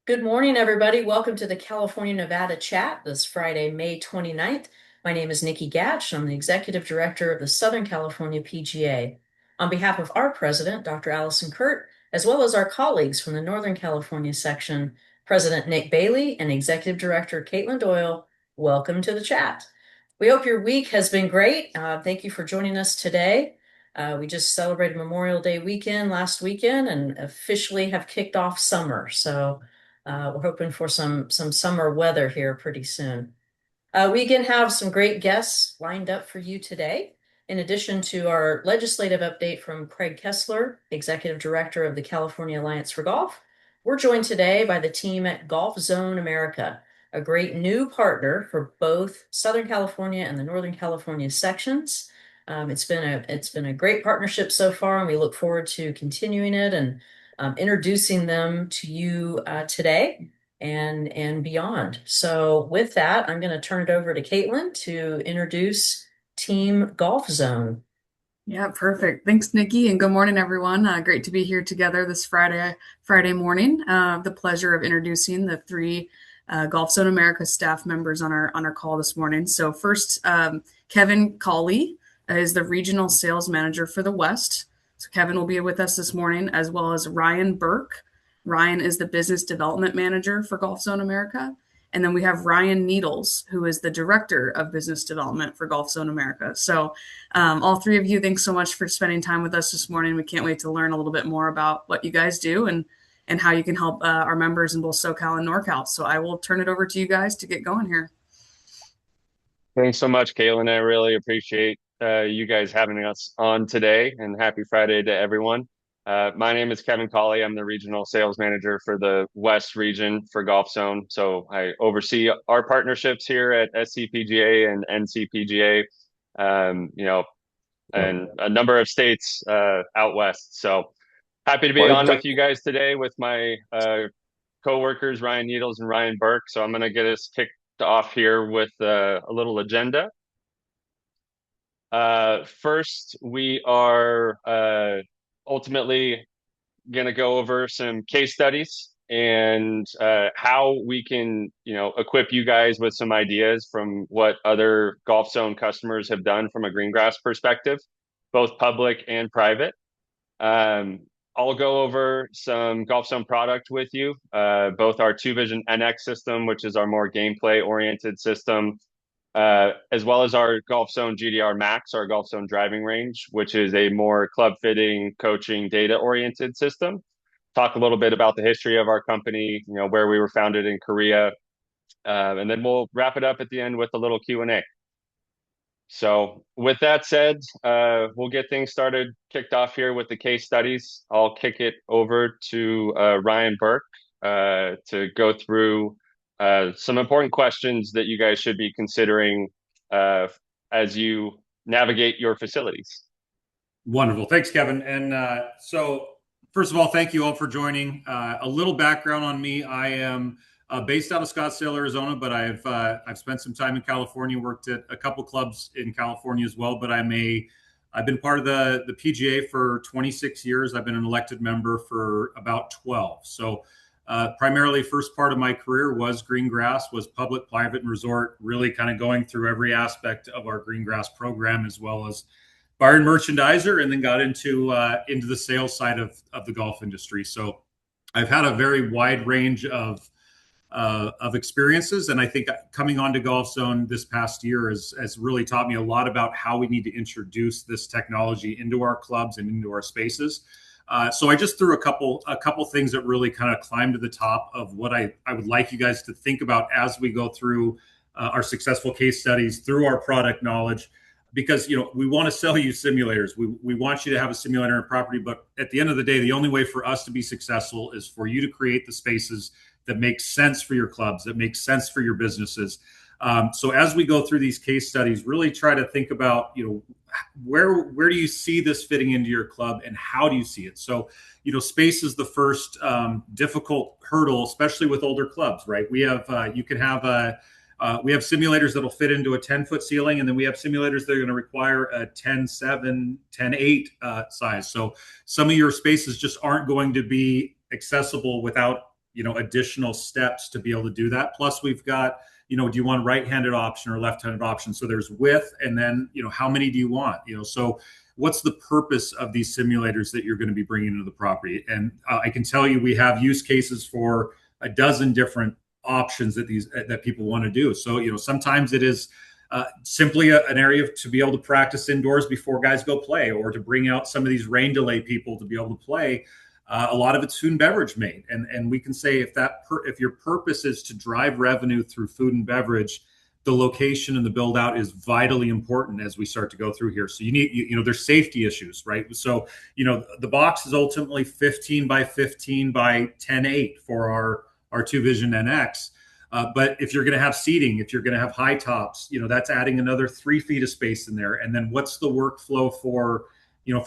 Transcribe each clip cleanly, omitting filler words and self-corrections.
Good morning, everybody. Welcome to the California Nevada Chat this Friday, May 29th. My name is Nikki Gatch. I'm the Executive Director of the Southern California PGA. On behalf of our president, Dr. Allison Kurt, as well as our colleagues from the Northern California section, President Nick Bailey and Executive Director Caitlin Doyle, welcome to the chat. We hope your week has been great. Thank you for joining us today. We just celebrated Memorial Day weekend last weekend and officially have kicked off summer. We're hoping for some summer weather here pretty soon. We again have some great guests lined up for you today. In addition to our legislative update from Craig Kessler, Executive Director of the California Alliance for Golf, we're joined today by the team at Golf Zone America, a great new partner for both Southern California and the Northern California sections. It's been a great partnership so far, and we look forward to continuing it and introducing them to you today and beyond. So with that, I'm going to turn it over to Caitlin to introduce Team Golf Zone. Yeah, perfect. Thanks, Nikki, and good morning, everyone. Great to be here together this Friday morning. The pleasure of introducing the three Golf Zone America staff members on our call this morning. So first, Kevin Cawley is the regional sales manager for the West. So Kevin will be with us this morning, as well as Ryan Burke. Ryan is the business development manager for Golf Zone America. And then we have Ryan Needles, who is the director of business development for Golf Zone America. So all three of you, thanks so much for spending time with us this morning. We can't wait to learn a little bit more about what you guys do and how you can help our members in both SoCal and NorCal. So I will turn it over to you guys to get going here. Thanks so much, Caitlin. I really appreciate you guys having us on today, and happy Friday to everyone. My name is Kevin Cawley. I'm the regional sales manager for the West region for Golf Zone. So I oversee our partnerships here at SCPGA and NCPGA, and a number of states out west. So happy to be on with you guys today with my co-workers, Ryan Needles and Ryan Burke. So I'm going to get us kicked off here with a little agenda. First, we are ultimately going to go over some case studies and how we can, equip you guys with some ideas from what other Golf Zone customers have done from a green grass perspective, both public and private. I'll go over some Golf Zone product with you, both our 2Vision NX system, which is our more gameplay-oriented system, as well as our Golf Zone GDR Max, our Golf Zone driving range, which is a more club fitting, coaching, data-oriented system. Talk a little bit about the history of our company, where we were founded in Korea, and then we'll wrap it up at the end with a little Q&A. So with that said, we'll get things kicked off here with the case studies. I'll kick it over to Ryan Burke to go through some important questions that you guys should be considering as you navigate your facilities. Wonderful. Thanks, Kevin. And so first of all, thank you all for joining. A little background on me. I am based out of Scottsdale, Arizona, but I've spent some time in California, worked at a couple clubs in California as well. But I've been part of the PGA for 26 years. I've been an elected member for about 12. So primarily, first part of my career was green grass, was public, private, and resort, really kind of going through every aspect of our green grass program, as well as bar and merchandiser, and then got into the sales side of the golf industry. So I've had a very wide range of experiences, and I think coming onto Golf Zone this past year has really taught me a lot about how we need to introduce this technology into our clubs and into our spaces. So I just threw a couple things that really kind of climbed to the top of what I would like you guys to think about as we go through our successful case studies, through our product knowledge, because we want to sell you simulators. We want you to have a simulator and property, but at the end of the day, the only way for us to be successful is for you to create the spaces that make sense for your clubs, that make sense for your businesses. So as we go through these case studies, really try to think about, where do you see this fitting into your club and how do you see it? So, space is the first difficult hurdle, especially with older clubs, right? We have we have simulators that'll fit into a 10-foot ceiling, and then we have simulators that are going to require a 10-7, 10-8 size. So some of your spaces just aren't going to be accessible without additional steps to be able to do that. Plus, we've got, do you want right-handed option or left-handed option? So there's width, and then, how many do you want? So what's the purpose of these simulators that you're going to be bringing into the property? And I can tell you, we have use cases for a dozen different options that people want to do. So, sometimes it is simply an area to be able to practice indoors before guys go play, or to bring out some of these rain delay people to be able to play. A lot of it's food and beverage made, and we can say if your purpose is to drive revenue through food and beverage, the location and the build out is vitally important as we start to go through here. So there's safety issues, right? So the box is ultimately 15 by 15 by 10.8 for our Two Vision NX. But if you're going to have seating, if you're going to have high tops, that's adding another 3 feet of space in there. And then what's the workflow for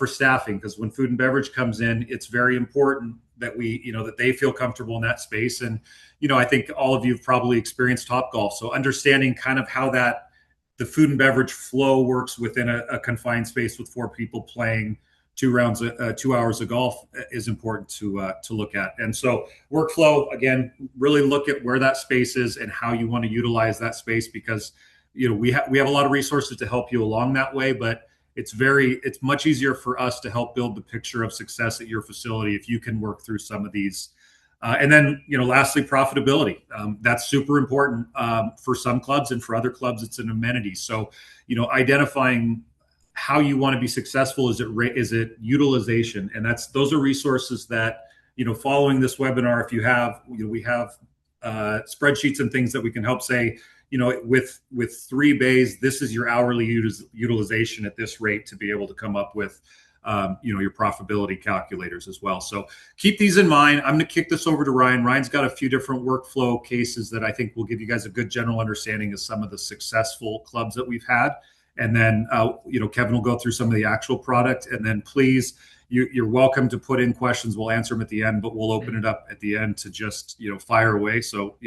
staffing? Because when food and beverage comes in, it's very important that that they feel comfortable in that space. And, I think all of you have probably experienced Topgolf. So understanding kind of how the food and beverage flow works within a confined space with 4 people playing 2 hours of golf is important to look at. And so workflow, again, really look at where that space is and how you want to utilize that space, because we have a lot of resources to help you along that way, but it's much easier for us to help build the picture of success at your facility if you can work through some of these. And then, lastly, profitability. That's super important for some clubs, and for other clubs, it's an amenity. So, identifying how you want to be successful, is it utilization, and those are resources that, following this webinar, if you have, we have spreadsheets and things that we can help say, with 3 bays, this is your hourly utilization at this rate, to be able to come up with your profitability calculators as well. So keep these in mind. I'm going to kick this over to Ryan. Ryan's got a few different workflow cases that I think will give you guys a good general understanding of some of the successful clubs that we've had. And then, Kevin will go through some of the actual product. And then please, you're welcome to put in questions. We'll answer them at the end, but we'll open it up at the end to just, fire away. So,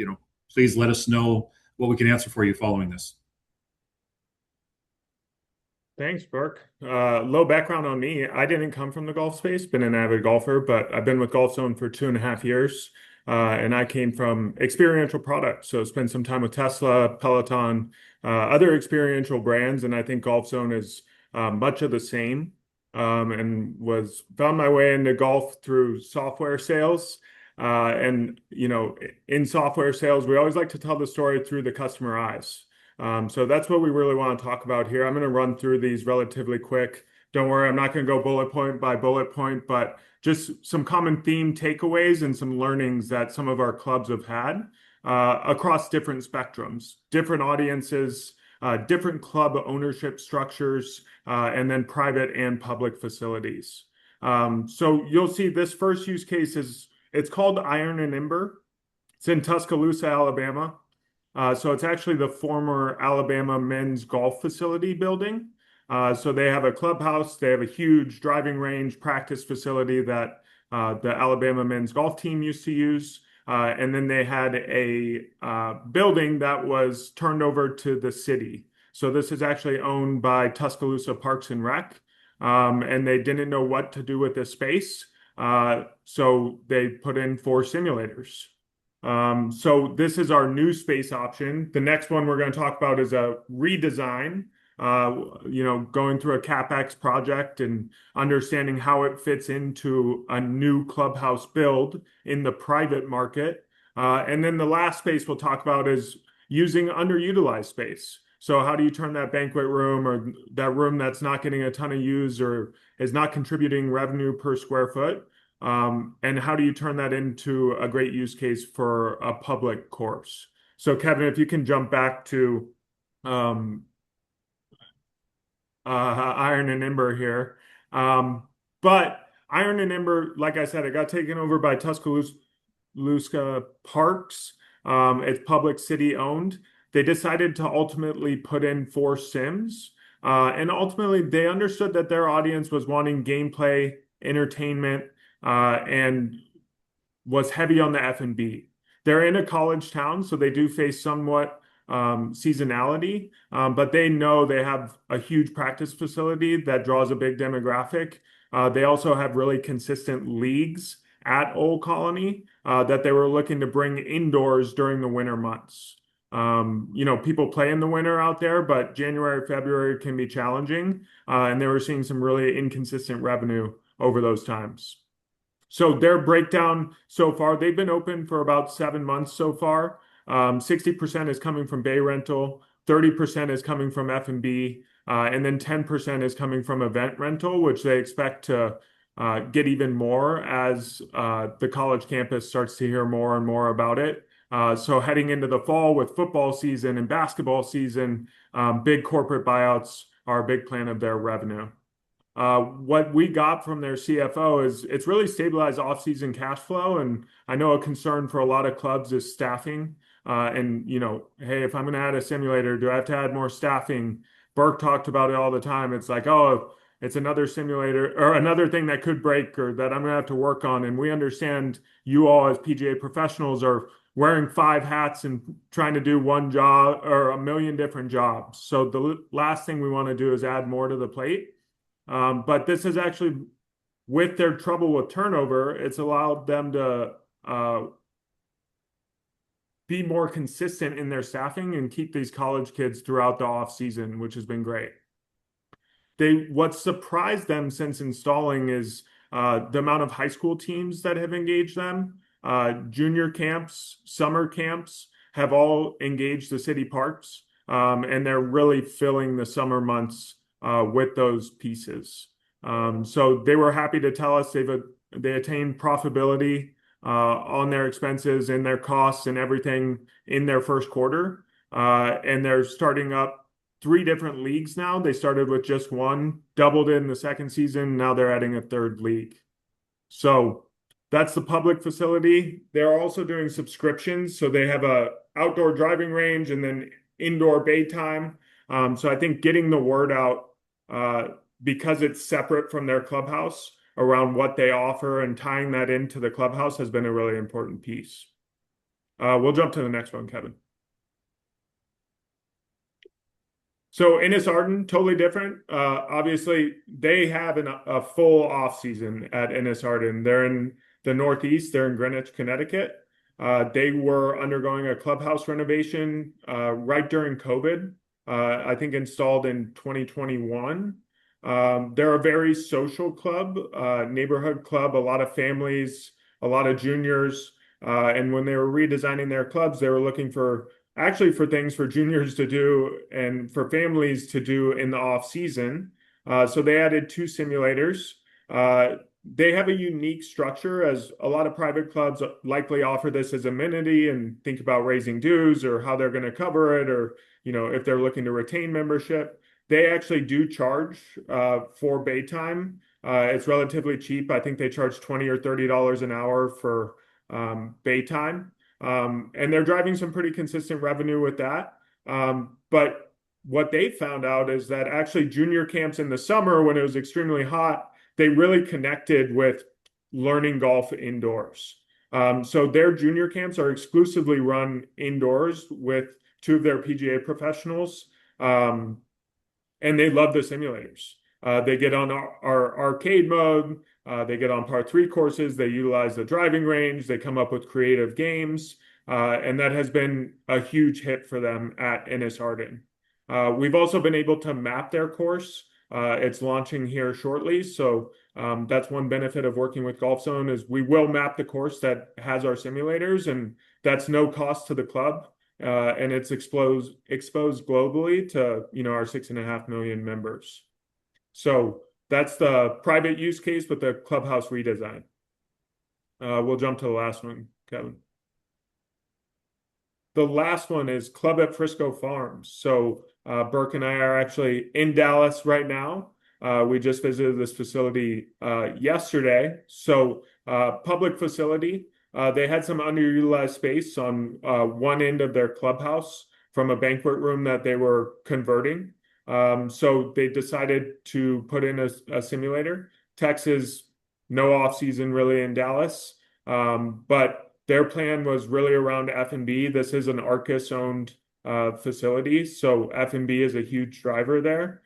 please let us know what we can answer for you following this. Thanks, Burke. Low background on me. I didn't come from the golf space, been an avid golfer, but I've been with Golf Zone for 2.5 years. And I came from experiential products. So spent some time with Tesla, Peloton, other experiential brands. And I think Golf Zone is much of the same. And found my way into golf through software sales. And, in software sales, we always like to tell the story through the customer eyes. So that's what we really want to talk about here. I'm going to run through these relatively quick. Don't worry, I'm not going to go bullet point by bullet point, but just some common theme takeaways and some learnings that some of our clubs have had across different spectrums, different audiences, different club ownership structures, and then private and public facilities. So you'll see this first use case it's called Iron and Ember. It's in Tuscaloosa, Alabama. So it's actually the former Alabama men's golf facility building. So they have a clubhouse, they have a huge driving range practice facility that the Alabama men's golf team used to use. And then they had a building that was turned over to the city. So this is actually owned by Tuscaloosa Parks and Rec. And they didn't know what to do with this space. So they put in 4 simulators. So this is our new space option. The next one we're going to talk about is a redesign, going through a CapEx project and understanding how it fits into a new clubhouse build in the private market. And then the last space we'll talk about is using underutilized space. So how do you turn that banquet room or that room that's not getting a ton of use or is not contributing revenue per square foot? And how do you turn that into a great use case for a public course? So Kevin, if you can jump back to Iron and Ember here. But Iron and Ember, like I said, it got taken over by Tuscaloosa Parks. It's public city owned. They decided to ultimately put in 4 sims. And ultimately, they understood that their audience was wanting gameplay, entertainment, and was heavy on the F&B. They're in a college town, so they do face somewhat seasonality, but they know they have a huge practice facility that draws a big demographic. They also have really consistent leagues at Old Colony that they were looking to bring indoors during the winter months. People play in the winter out there, but January, February can be challenging, and they were seeing some really inconsistent revenue over those times. So their breakdown so far, they've been open for about 7 months so far. 60% is coming from bay rental, 30% is coming from F&B, and then 10% is coming from event rental, which they expect to get even more as the college campus starts to hear more and more about it. So heading into the fall with football season and basketball season, big corporate buyouts are a big plan of their revenue. What we got from their CFO is it's really stabilized off-season cash flow, and I know a concern for a lot of clubs is staffing. Hey, if I'm going to add a simulator, do I have to add more staffing? Burke talked about it all the time. It's like, oh, it's another simulator or another thing that could break or that I'm going to have to work on. And we understand you all as PGA professionals are wearing 5 hats and trying to do one job or a million different jobs. So the last thing we want to do is add more to the plate. But this is actually, with their trouble with turnover, it's allowed them to be more consistent in their staffing and keep these college kids throughout the off season, which has been great. What surprised them since installing is the amount of high school teams that have engaged them. Junior camps, summer camps have all engaged the city parks, and they're really filling the summer months with those pieces. So they were happy to tell us they attained profitability on their expenses and their costs and everything in their first quarter. And they're starting up 3 different leagues now. They started with just one, doubled it in the second season. Now they're adding a 3rd league. So that's the public facility. They're also doing subscriptions. So they have a outdoor driving range and then indoor bay time. So I think getting the word out because it's separate from their clubhouse around what they offer and tying that into the clubhouse has been a really important piece. We'll jump to the next one, Kevin. So Innis Arden, totally different. Obviously, they have a full off season at Innis Arden. They're in the Northeast. They're in Greenwich, Connecticut. They were undergoing a clubhouse renovation right during COVID. I think installed in 2021. They're a very social club, neighborhood club, a lot of families, a lot of juniors. And when they were redesigning their clubs, they were looking for things for juniors to do and for families to do in the off season. So they added 2 simulators. They have a unique structure, as a lot of private clubs likely offer this as amenity and think about raising dues or how they're going to cover it, or if they're looking to retain membership. They actually do charge for bay time. It's relatively cheap. I think they charge $20 or $30 an hour for bay time. And they're driving some pretty consistent revenue with that. But what they found out is that actually junior camps in the summer, when it was extremely hot, they really connected with learning golf indoors. So their junior camps are exclusively run indoors with 2 of their PGA professionals. And they love the simulators. They get on our arcade mode. They get on par 3 courses. They utilize the driving range. They come up with creative games. And that has been a huge hit for them at Innis Arden. We've also been able to map their course. It's launching here shortly. So that's one benefit of working with GolfZone is we will map the course that has our simulators, and that's no cost to the club. And it's exposed globally to our 6.5 million members. So that's the private use case with the clubhouse redesign. We'll jump to the last one, Kevin. The last one is Club at Frisco Farms. So Burke and I are actually in Dallas right now. We just visited this facility yesterday. So public facility. They had some underutilized space on one end of their clubhouse from a banquet room that they were converting. So they decided to put in a simulator. Texas, no off season really in Dallas, but their plan was really around F&B. This is an Arcus-owned facility, so F&B is a huge driver there.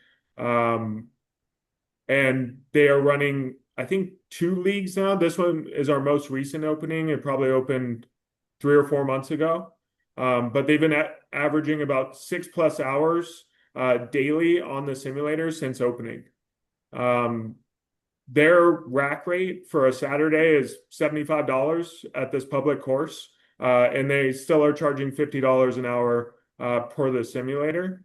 And they are running, I think, two leagues now. This one is our most recent opening. It probably opened 3 or 4 months ago. But they've been averaging about 6+ hours daily on the simulator since opening. Um, their rack rate for a Saturday is $75 at this public course, and they still are charging $50 an hour per the simulator.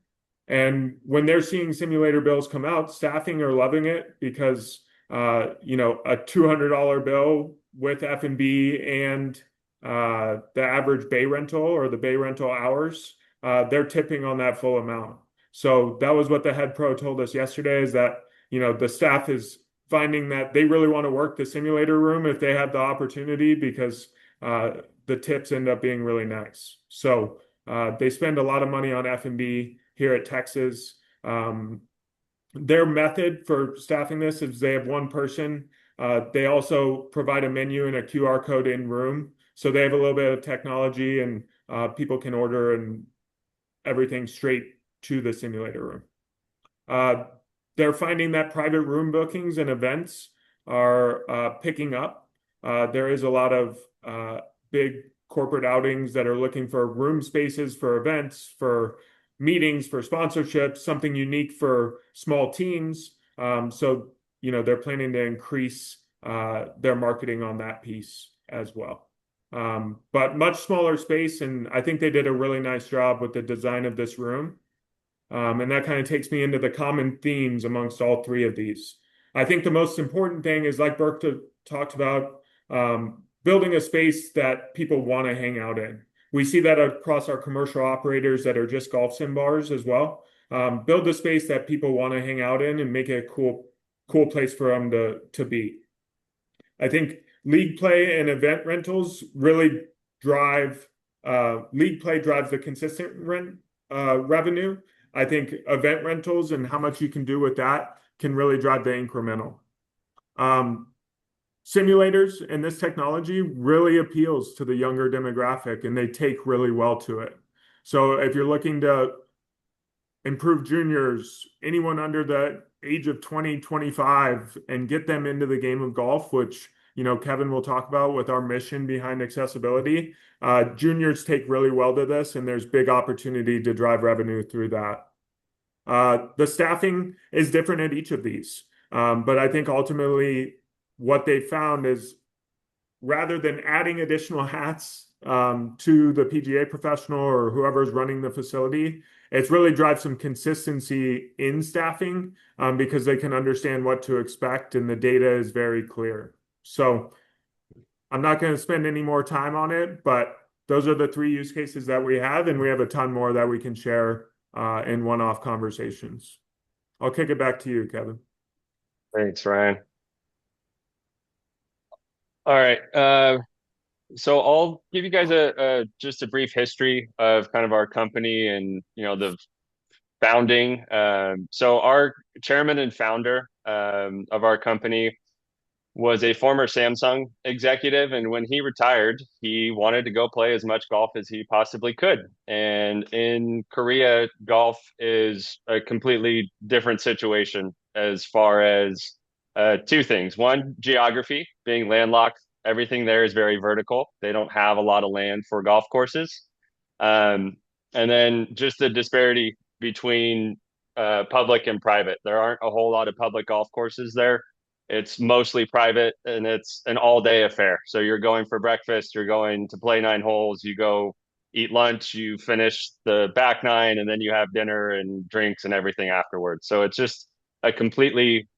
And when they're seeing simulator bills come out, staffing are loving it because a $200 bill with F&B and the average bay rental or the bay rental hours, they're tipping on that full amount. So that was what the head pro told us yesterday is that, the staff is finding that they really want to work the simulator room if they have the opportunity because the tips end up being really nice. So they spend a lot of money on F&B here at Texas. Their method for staffing this is they have one person. They also provide a menu and a QR code in room. So they have a little bit of technology and people can order and everything straight to the simulator room. They're finding that private room bookings and events are picking up. There is a lot of big corporate outings that are looking for room spaces for events, for meetings, for sponsorships, something unique for small teams. So, they're planning to increase their marketing on that piece as well. But much smaller space, and I think they did a really nice job with the design of this room. And that kind of takes me into the common themes amongst all three of these. I think the most important thing is, like Burke talked about, building a space that people want to hang out in. We see that across our commercial operators that are just golf sim bars as well. Build a space that people want to hang out in and make it a cool place for them to be. I think league play and event rentals really drive league play drives the consistent revenue. I think event rentals and how much you can do with that can really drive the incremental. Simulators and this technology really appeals to the younger demographic and they take really well to it. So if you're looking to improve juniors, anyone under the age of 20, 25, and get them into the game of golf, which Kevin will talk about with our mission behind accessibility. Juniors take really well to this, and there's big opportunity to drive revenue through that. The staffing is different at each of these, but I think ultimately what they found is rather than adding additional hats to the PGA professional or whoever's running the facility, it's really drive some consistency in staffing because they can understand what to expect and the data is very clear. So I'm not going to spend any more time on it, but those are the three use cases that we have, and we have a ton more that we can share in one-off conversations. I'll kick it back to you, Kevin. Thanks, Ryan. All right. So I'll give you guys just a brief history of kind of our company and the founding. So our chairman and founder of our company was a former Samsung executive, and when he retired, he wanted to go play as much golf as he possibly could. And in Korea, golf is a completely different situation as far as two things. One, geography, being landlocked, everything there is very vertical. They don't have a lot of land for golf courses. And then just the disparity between public and private. There aren't a whole lot of public golf courses there. It's mostly private and it's an all-day affair. So you're going for breakfast, you're going to play 9 holes, you go eat lunch, you finish the back nine, and then you have dinner and drinks and everything afterwards. So it's just a completely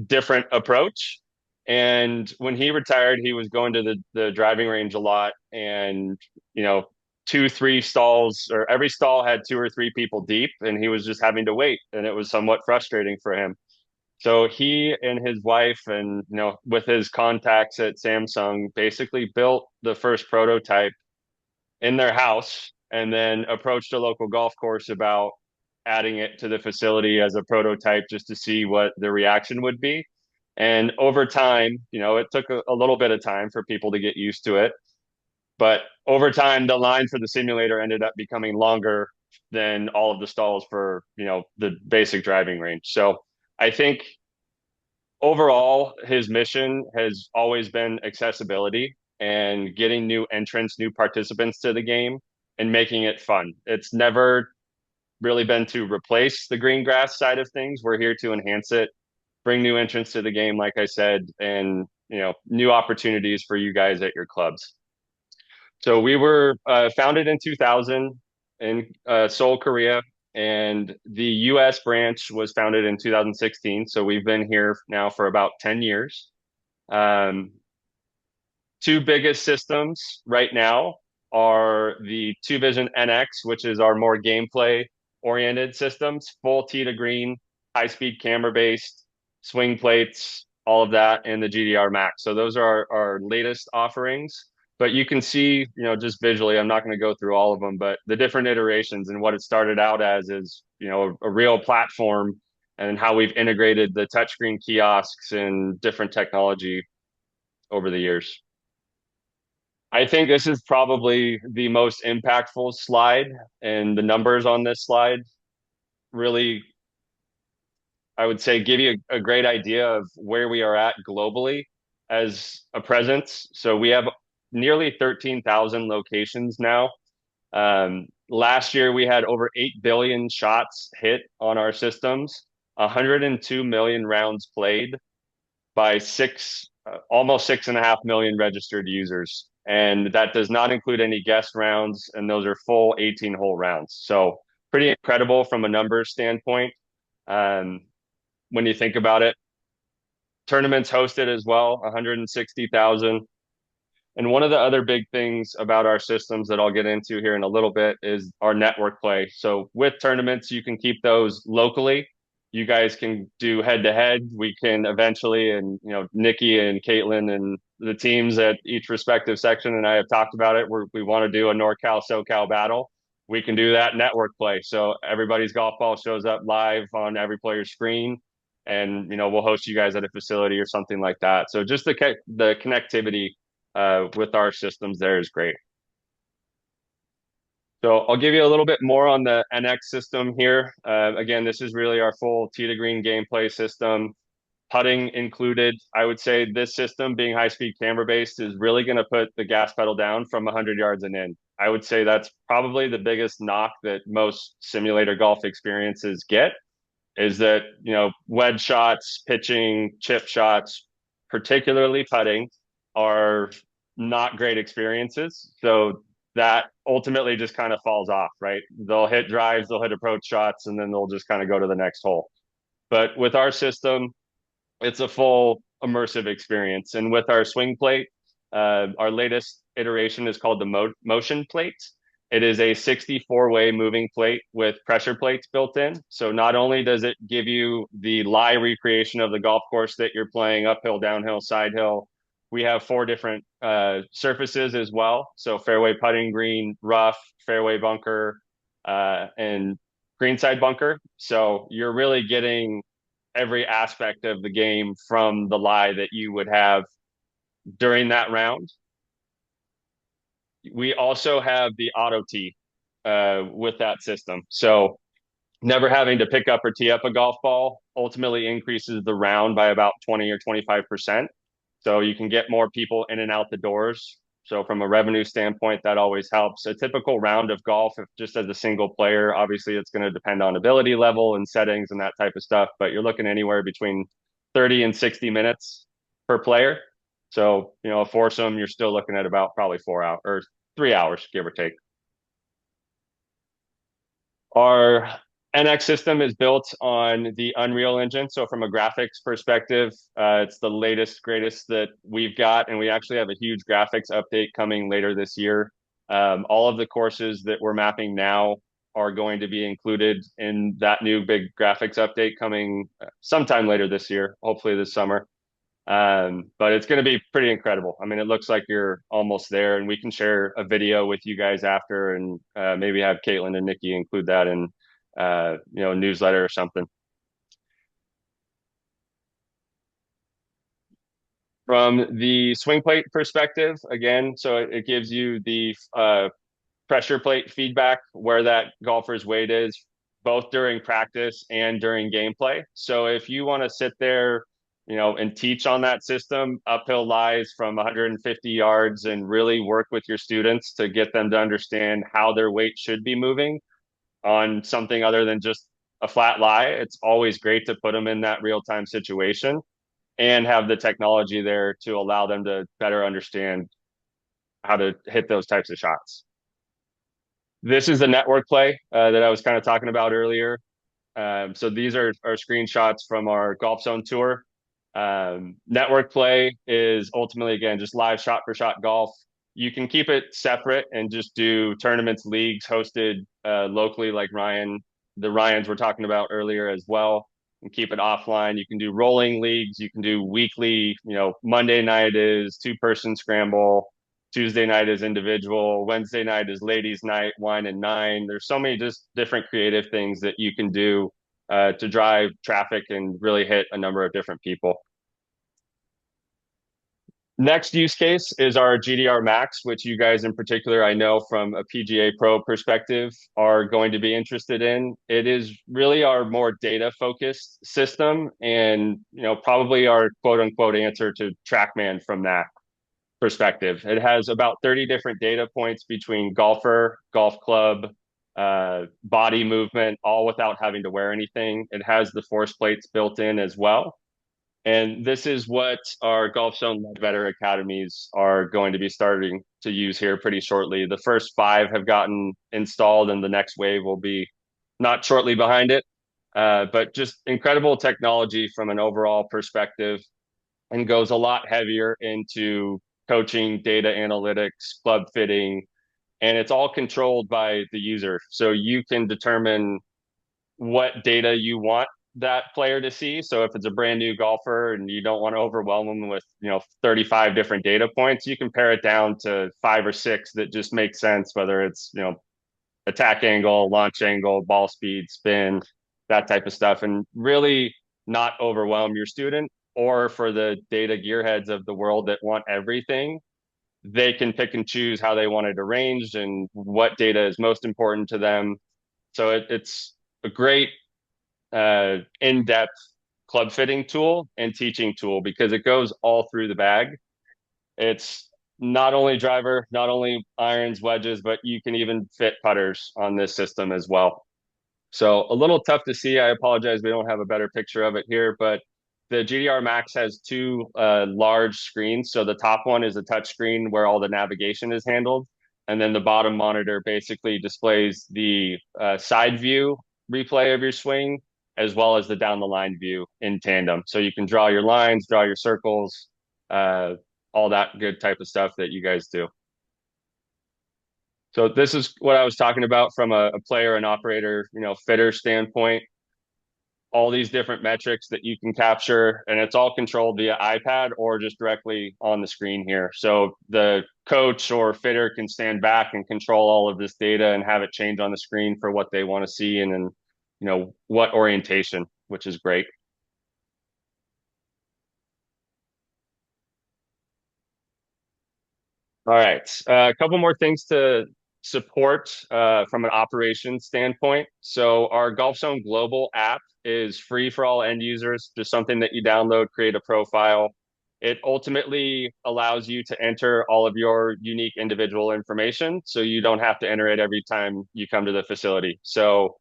different approach. And when he retired, he was going to the driving range a lot and, 2, 3 stalls or every stall had 2 or 3 people deep and he was just having to wait. And it was somewhat frustrating for him. So he and his wife and, with his contacts at Samsung basically built the first prototype in their house and then approached a local golf course about adding it to the facility as a prototype just to see what the reaction would be. And over time, it took a little bit of time for people to get used to it. But over time, the line for the simulator ended up becoming longer than all of the stalls for, the basic driving range. So I think overall, his mission has always been accessibility and getting new entrants, new participants to the game and making it fun. It's never really been to replace the green grass side of things. We're here to enhance it, bring new entrants to the game, like I said, and new opportunities for you guys at your clubs. So we were founded in 2000 in Seoul, Korea, and the U.S. branch was founded in 2016. So we've been here now for about 10 years. Um, Two biggest systems right now are the Two Vision NX, which is our more gameplay oriented systems, full tee to green, high speed camera based, swing plates, all of that, and the GDR Max. So those are our latest offerings. But you can see, just visually, I'm not going to go through all of them, but the different iterations and what it started out as is, a real platform and how we've integrated the touchscreen kiosks and different technology over the years. I think this is probably the most impactful slide, and the numbers on this slide really, I would say, give you a great idea of where we are at globally as a presence. So we have nearly 13,000 locations now. Last year, we had over 8 billion shots hit on our systems, 102 million rounds played by almost 6.5 million registered users. And that does not include any guest rounds, and those are full 18-hole rounds. So pretty incredible from a numbers standpoint. When you think about it, tournaments hosted as well, 160,000. And one of the other big things about our systems that I'll get into here in a little bit is our network play. So with tournaments, you can keep those locally. You guys can do head to head. We can eventually, and Nikki and Caitlin and the teams at each respective section and I have talked about it. We want to do a NorCal SoCal battle. We can do that network play. So everybody's golf ball shows up live on every player's screen, and we'll host you guys at a facility or something like that. So just the connectivity with our systems there is great. So I'll give you a little bit more on the NX system here. Again, this is really our full tee to green gameplay system, putting included. I would say this system, being high-speed camera-based, is really going to put the gas pedal down from 100 yards and in. I would say that's probably the biggest knock that most simulator golf experiences get, is that, wedge shots, pitching, chip shots, particularly putting, are not great experiences. So that ultimately just kind of falls off, right? They'll hit drives, they'll hit approach shots, and then they'll just kind of go to the next hole. But with our system, it's a full immersive experience. And with our swing plate, our latest iteration is called the motion plate. It is a 64-way moving plate with pressure plates built in. So not only does it give you the live recreation of the golf course that you're playing, uphill, downhill, side hill, we have 4 different surfaces as well. So fairway putting green, rough, fairway bunker, and greenside bunker. So you're really getting every aspect of the game from the lie that you would have during that round. We also have the auto tee with that system. So never having to pick up or tee up a golf ball ultimately increases the round by about 20 or 25%. So you can get more people in and out the doors. So from a revenue standpoint, that always helps. A typical round of golf, if just as a single player, obviously it's going to depend on ability level and settings and that type of stuff, but you're looking anywhere between 30 and 60 minutes per player. So, a foursome, you're still looking at about probably 4 hours or 3 hours, give or take. Our NX system is built on the Unreal Engine. So from a graphics perspective, it's the latest, greatest that we've got. And we actually have a huge graphics update coming later this year. All of the courses that we're mapping now are going to be included in that new big graphics update coming sometime later this year, hopefully this summer. But it's going to be pretty incredible. I mean, it looks like you're almost there, and we can share a video with you guys after, and maybe have Caitlin and Nikki include that in newsletter or something. From the swing plate perspective, again, so it gives you the pressure plate feedback where that golfer's weight is, both during practice and during gameplay. So if you want to sit there and teach on that system, uphill lies from 150 yards, and really work with your students to get them to understand how their weight should be moving on something other than just a flat lie. It's always great to put them in that real-time situation and have the technology there to allow them to better understand how to hit those types of shots. This is the network play that I was kind of talking about earlier. So these are screenshots from our Golf Zone tour. Network play is ultimately, again, just live shot for shot golf. You can keep it separate and just do tournaments, leagues hosted locally, like the Ryans were talking about earlier as well, and keep it offline. You can do rolling leagues. You can do weekly, Monday night is 2-person scramble. Tuesday night is individual. Wednesday night is ladies night, wine and nine. There's so many just different creative things that you can do to drive traffic and really hit a number of different people. Next use case is our GDR Max, which you guys in particular, I know from a PGA Pro perspective, are going to be interested in. It is really our more data focused system and, probably our quote unquote answer to TrackMan from that perspective. It has about 30 different data points between golfer, golf club, body movement, all without having to wear anything. It has the force plates built in as well. And this is what our Golf Zone Better academies are going to be starting to use here pretty shortly. The first 5 have gotten installed, and the next wave will be not shortly behind it. But just incredible technology from an overall perspective, and goes a lot heavier into coaching, data analytics, club fitting, and it's all controlled by the user. So you can determine what data you want that player to see. So if it's a brand new golfer and you don't want to overwhelm them with, 35 different data points, you can pare it down to 5 or 6 that just make sense, whether it's, attack angle, launch angle, ball speed, spin, that type of stuff, and really not overwhelm your student. Or for the data gearheads of the world that want everything, they can pick and choose how they want it arranged and what data is most important to them. So it's a great in-depth club fitting tool and teaching tool because it goes all through the bag. It's not only driver, not only irons, wedges, but you can even fit putters on this system as well. So a little tough to see. I apologize, we don't have a better picture of it here, but the GDR Max has 2 large screens. So the top one is a touch screen where all the navigation is handled. And then the bottom monitor basically displays the side view replay of your swing, as well as the down the line view in tandem. So you can draw your lines, draw your circles, all that good type of stuff that you guys do. So this is what I was talking about from a player and operator, fitter standpoint. All these different metrics that you can capture, and it's all controlled via iPad or just directly on the screen here. So the coach or fitter can stand back and control all of this data and have it change on the screen for what they want to see and what orientation, which is great. All right, a couple more things to support from an operations standpoint. So our Golf Zone Global app is free for all end users, just something that you download, create a profile. It ultimately allows you to enter all of your unique individual information, so you don't have to enter it every time you come to the facility. So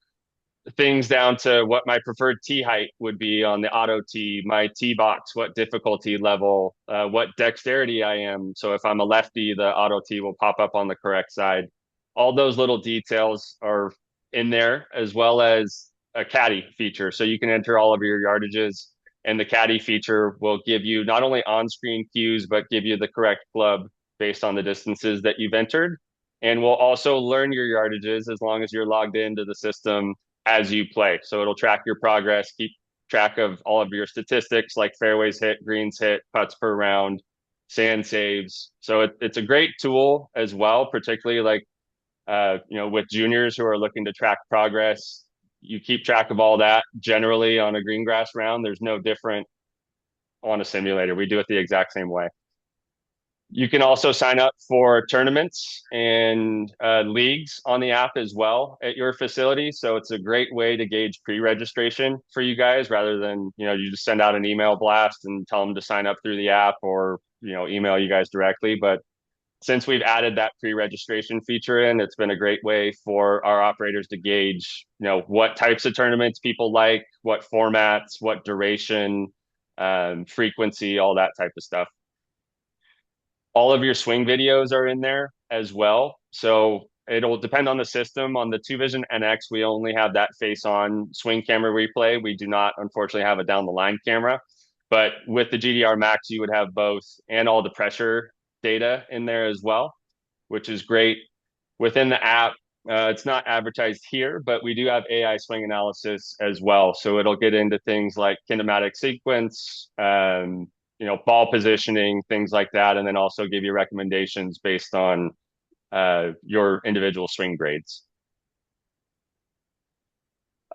things down to what my preferred tee height would be on the auto tee, my tee box, what difficulty level, what dexterity I am. So if I'm a lefty, the auto tee will pop up on the correct side. All those little details are in there, as well as a caddy feature. So you can enter all of your yardages, and the caddy feature will give you not only on-screen cues, but give you the correct club based on the distances that you've entered. And we'll also learn your yardages as long as you're logged into the system as you play. So it'll track your progress, keep track of all of your statistics like fairways hit, greens hit, putts per round, sand saves. So it's a great tool as well, particularly like, with juniors who are looking to track progress. You keep track of all that generally on a green grass round. There's no different on a simulator. We do it the exact same way. You can also sign up for tournaments and leagues on the app as well at your facility. So it's a great way to gauge pre-registration for you guys rather than, you just send out an email blast and tell them to sign up through the app or, email you guys directly. But since we've added that pre-registration feature in, it's been a great way for our operators to gauge, what types of tournaments people like, what formats, what duration, frequency, all that type of stuff. All of your swing videos are in there as well. So it'll depend on the system. On the 2Vision NX, we only have that face-on swing camera replay. We do not, unfortunately, have a down-the-line camera. But with the GDR Max, you would have both and all the pressure data in there as well, which is great. Within the app, it's not advertised here, but we do have AI swing analysis as well. So it'll get into things like kinematic sequence, ball positioning, things like that, and then also give you recommendations based on your individual swing grades.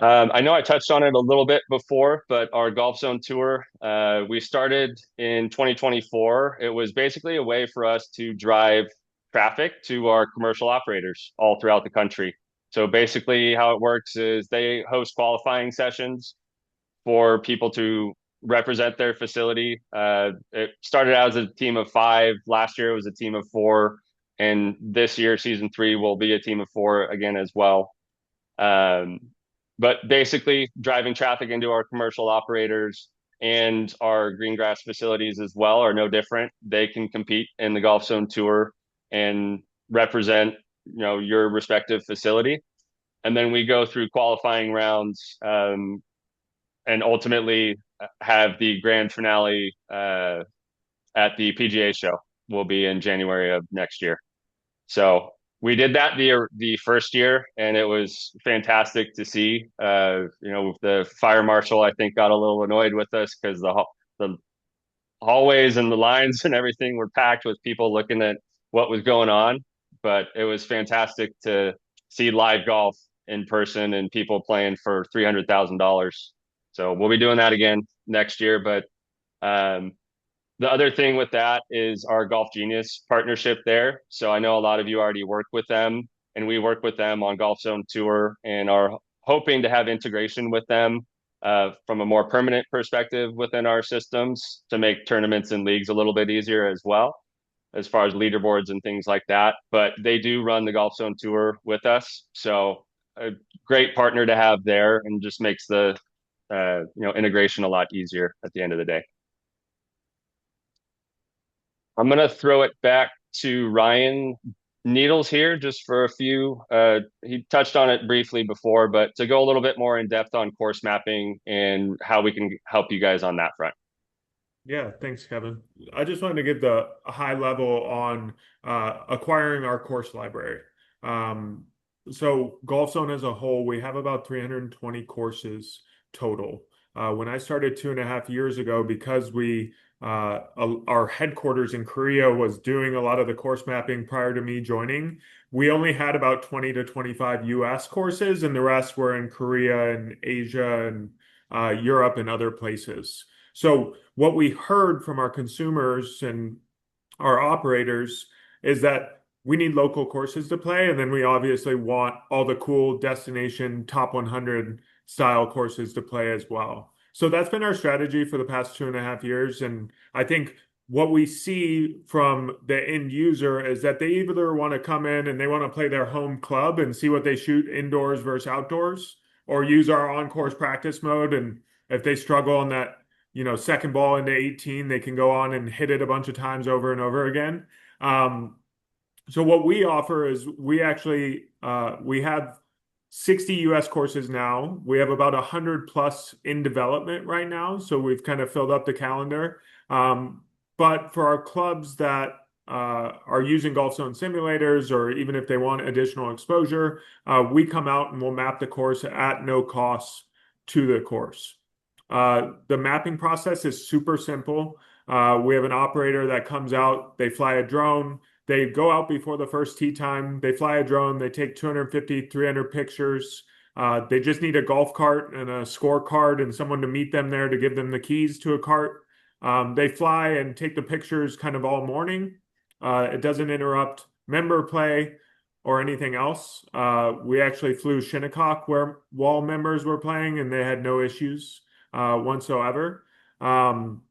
I know I touched on it a little bit before, but our Golf Zone Tour, we started in 2024. It was basically a way for us to drive traffic to our commercial operators all throughout the country. So basically how it works is they host qualifying sessions for people to represent their facility. It started out as a team of 5. Last year it was a team of 4. And this year, season 3, will be a team of 4 again as well. But basically driving traffic into our commercial operators and our green grass facilities as well are no different. They can compete in the Golf Zone Tour and represent, your respective facility. And then we go through qualifying rounds, and ultimately have the grand finale at the PGA show. Will be in January of next year. So we did that the first year, and it was fantastic to see. The fire marshal, I think, got a little annoyed with us because the hallways and the lines and everything were packed with people looking at what was going on. But it was fantastic to see live golf in person and people playing for $300,000. So we'll be doing that again next year. But the other thing with that is our Golf Genius partnership there. So I know a lot of you already work with them, and we work with them on Golf Zone Tour and are hoping to have integration with them from a more permanent perspective within our systems to make tournaments and leagues a little bit easier as well, as far as leaderboards and things like that. But they do run the Golf Zone Tour with us. So a great partner to have there, and just makes the integration a lot easier at the end of the day. I'm going to throw it back to Ryan Needles here just for a few. He touched on it briefly before, but to go a little bit more in depth on course mapping and how we can help you guys on that front. Yeah, thanks, Kevin. I just wanted to give the high level on acquiring our course library. So Golf Zone as a whole, we have about 320 courses total. When I started 2.5 years ago, because our headquarters in Korea was doing a lot of the course mapping prior to me joining, we only had about 20 to 25 US courses, and the rest were in Korea and Asia and Europe and other places. So what we heard from our consumers and our operators is that we need local courses to play, and then we obviously want all the cool destination top 100 style courses to play as well. So that's been our strategy for the past 2.5 years. And I think what we see from the end user is that they either want to come in and they want to play their home club and see what they shoot indoors versus outdoors, or use our on-course practice mode. And if they struggle on that, second ball into 18, they can go on and hit it a bunch of times over and over again. So what we offer is we have 60 US courses now. We have about 100 plus in development right now. So we've kind of filled up the calendar. But for our clubs that are using Golf Zone simulators, or even if they want additional exposure, we come out and we'll map the course at no cost to the course. The mapping process is super simple. We have an operator that comes out, they fly a drone, they go out before the first tee time, they fly a drone, they take 250, 300 pictures. They just need a golf cart and a scorecard and someone to meet them there to give them the keys to a cart. They fly and take the pictures kind of all morning. It doesn't interrupt member play or anything else. We actually flew Shinnecock where while members were playing, and they had no issues whatsoever. Um,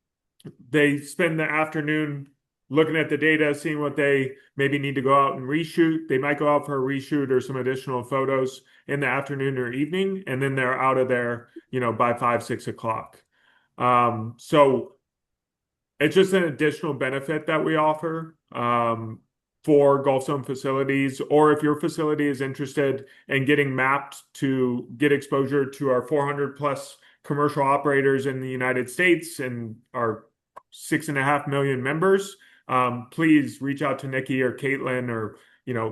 they spend the afternoon looking at the data, seeing what they maybe need to go out and reshoot. They might go out for a reshoot or some additional photos in the afternoon or evening, and then they're out of there, by 5, 6 o'clock. So it's just an additional benefit that we offer for Gulf Zone facilities, or if your facility is interested in getting mapped to get exposure to our 400 plus commercial operators in the United States and our 6.5 million members, please reach out to Nikki or Caitlin or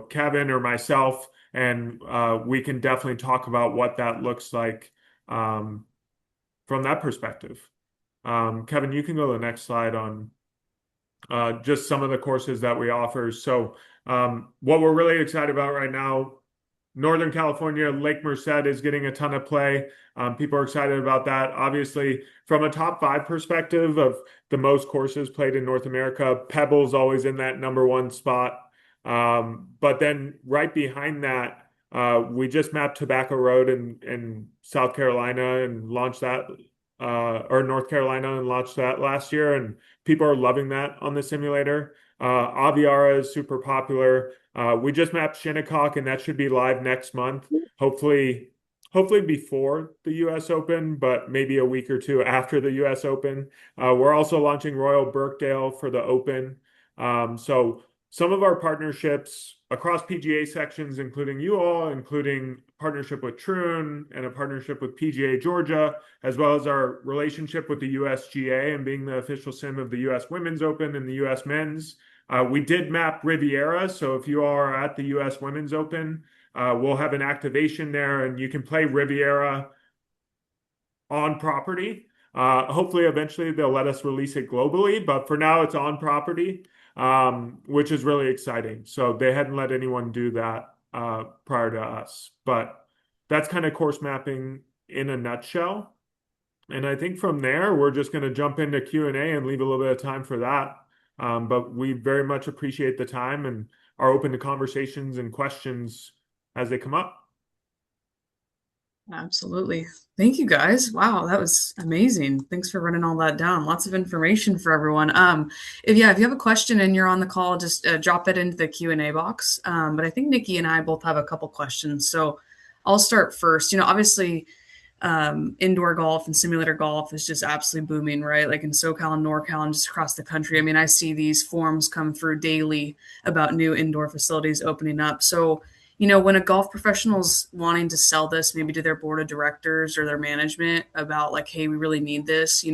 Kevin or myself, and we can definitely talk about what that looks like from that perspective. Kevin, you can go to the next slide on just some of the courses that we offer. So what we're really excited about right now, Northern California, Lake Merced is getting a ton of play. People are excited about that. Obviously, from a top 5 perspective of the most courses played in North America, Pebble's always in that #1 spot. But then right behind that, we just mapped Tobacco Road in South Carolina and launched that, or North Carolina, and launched that last year, and people are loving that on the simulator. Aviara is super popular. We just mapped Shinnecock, and that should be live next month. Hopefully before the US Open, but maybe a week or two after the US Open. We're also launching Royal Birkdale for the Open. So some of our partnerships across PGA sections, including you all, including partnership with Troon and a partnership with PGA Georgia, as well as our relationship with the USGA and being the official sim of the US Women's Open and the US Men's. We did map Riviera, so if you are at the US Women's Open, we'll have an activation there, and you can play Riviera on property. Hopefully, eventually they'll let us release it globally, but for now it's on property, which is really exciting. So they hadn't let anyone do that prior to us, but that's kind of course mapping in a nutshell. And I think from there, we're just going to jump into Q&A and leave a little bit of time for that. But we very much appreciate the time and are open to conversations and questions as they come up. Absolutely. Thank you guys. Wow, that was amazing. Thanks for running all that down. Lots of information for everyone. If you have a question and you're on the call, just drop it into the Q&A box. But I think Nikki and I both have a couple questions. So I'll start first. Obviously, indoor golf and simulator golf is just absolutely booming, right? Like in SoCal and NorCal and just across the country. I mean, I see these forums come through daily about new indoor facilities opening up. So when a golf professional's wanting to sell this, maybe to their board of directors or their management about like, hey, we really need this,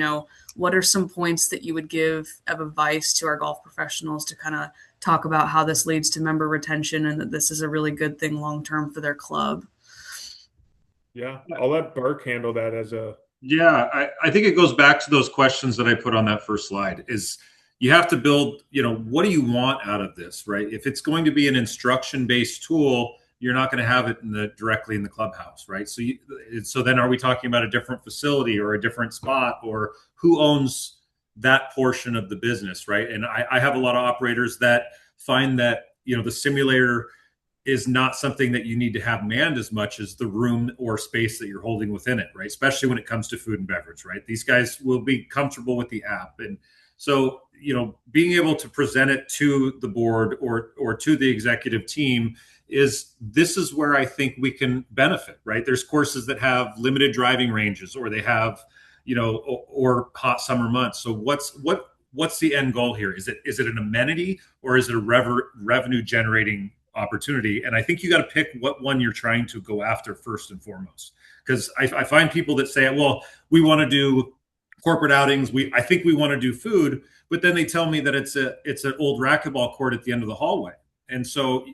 what are some points that you would give of advice to our golf professionals to kind of talk about how this leads to member retention and that this is a really good thing long-term for their club? Yeah, I'll let Burke handle that as a... Yeah, I think it goes back to those questions that I put on that first slide is you have to build, what do you want out of this, right? If it's going to be an instruction-based tool, you're not going to have it directly in the clubhouse, right? So then are we talking about a different facility or a different spot, or who owns that portion of the business, right? And I have a lot of operators that find that, the simulator is not something that you need to have manned as much as the room or space that you're holding within it, right? Especially when it comes to food and beverage, right? These guys will be comfortable with the app. And so, being able to present it to the board or to the executive team this is where I think we can benefit, right? There's courses that have limited driving ranges, or they have, or hot summer months. So what's the end goal here? Is it an amenity, or is it a revenue generating opportunity? And I think you got to pick what one you're trying to go after first and foremost. Because I find people that say, well, we want to do corporate outings. I think we want to do food, but then they tell me that it's an old racquetball court at the end of the hallway. And so,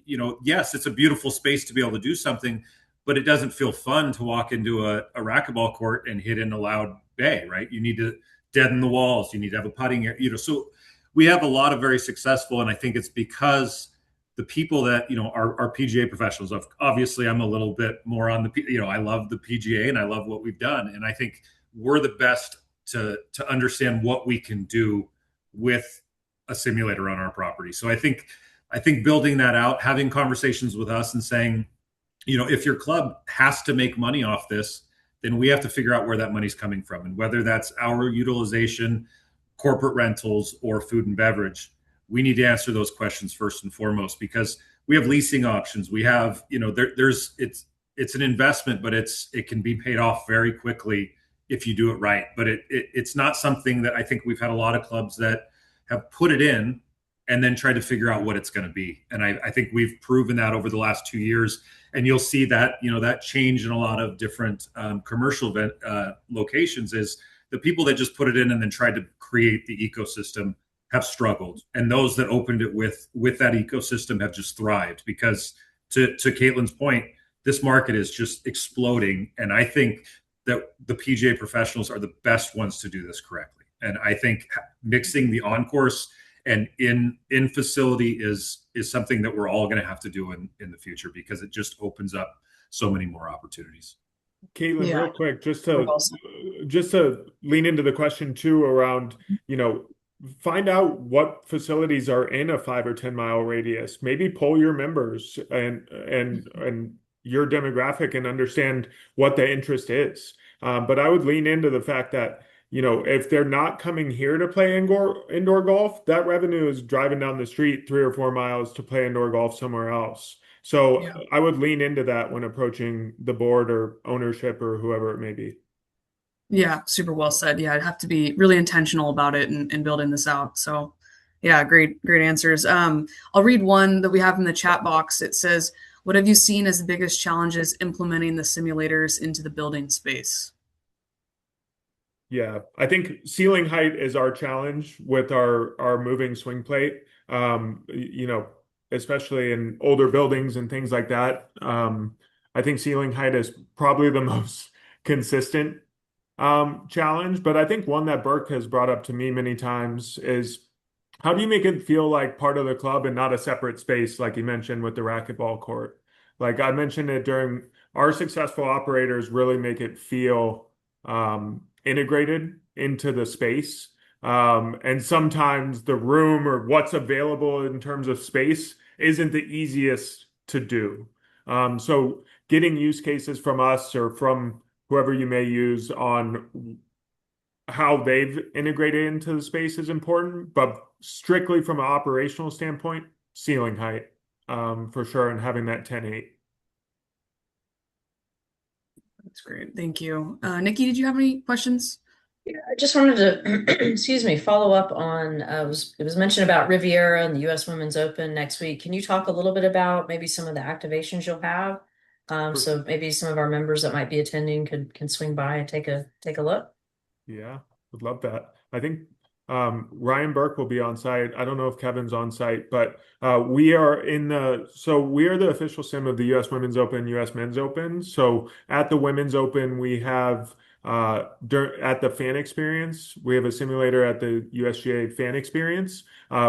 yes, it's a beautiful space to be able to do something, but it doesn't feel fun to walk into a racquetball court and hit in a loud bay, right? You need to deaden the walls. You need to have a putting area, so we have a lot of very successful, and I think it's because the people that, are PGA professionals. Obviously, I'm a little bit more on I love the PGA and I love what we've done. And I think we're the best to understand what we can do with a simulator on our property. So I think building that out, having conversations with us and saying, if your club has to make money off this, then we have to figure out where that money's coming from, and whether that's our utilization, corporate rentals, or food and beverage. We need to answer those questions first and foremost, because we have leasing options. We have, there's it's an investment, but it can be paid off very quickly if you do it right. But it's not something that I think we've had a lot of clubs that have put it in and then try to figure out what it's going to be. And I think we've proven that over the last 2 years. And you'll see that, that change in a lot of different commercial event, locations, is the people that just put it in and then tried to create the ecosystem have struggled. And those that opened it with that ecosystem have just thrived, because to Caitlin's point, this market is just exploding. And I think that the PGA professionals are the best ones to do this correctly. And I think mixing the on-course and in facility is something that we're all going to have to do in the future, because it just opens up so many more opportunities. Caitlin, real quick, just to lean into the question too around, find out what facilities are in a 5 or 10 mile radius. Maybe poll your members and your demographic and understand what the interest is. But I would lean into the fact that, if they're not coming here to play indoor golf, that revenue is driving down the street 3 or 4 miles to play indoor golf somewhere else. So yeah, I would lean into that when approaching the board or ownership or whoever it may be. Yeah, super well said. Yeah, I'd have to be really intentional about it and building this out. So yeah, great answers. I'll read one that we have in the chat box. It says, what have you seen as the biggest challenges implementing the simulators into the building space? Yeah, I think ceiling height is our challenge with our moving swing plate. Especially in older buildings and things like that. I think ceiling height is probably the most consistent challenge. But I think one that Burke has brought up to me many times is, how do you make it feel like part of the club and not a separate space, like you mentioned with the racquetball court? Like I mentioned it during, our successful operators really make it feel integrated into the space. And sometimes the room or what's available in terms of space isn't the easiest to do. So getting use cases from us or from whoever you may use on how they've integrated into the space is important, but strictly from an operational standpoint, ceiling height for sure, and having that 10-8. That's great. Thank you. Nikki, did you have any questions? Yeah, I just wanted to, excuse me, follow up on, it was mentioned about Riviera and the U.S. Women's Open next week. Can you talk a little bit about maybe some of the activations you'll have? So maybe some of our members that might be attending can swing by and take a look. Yeah, would love that. I think Ryan Burke will be on site. I don't know if Kevin's on site, but we are the official sim of the U.S. Women's Open, U.S. Men's Open. So at the Women's Open, we have at the fan experience, we have a simulator at the USGA fan experience.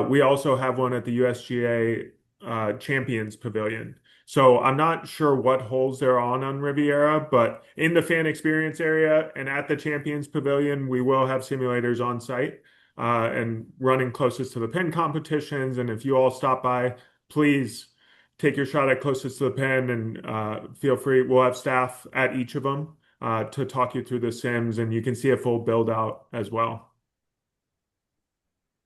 We also have one at the USGA Champions Pavilion. So I'm not sure what holes they're on Riviera, but in the fan experience area and at the Champions Pavilion, we will have simulators on site and running closest to the pin competitions. And if you all stop by, please take your shot at closest to the pin and feel free. We'll have staff at each of them to talk you through the sims, and you can see a full build out as well.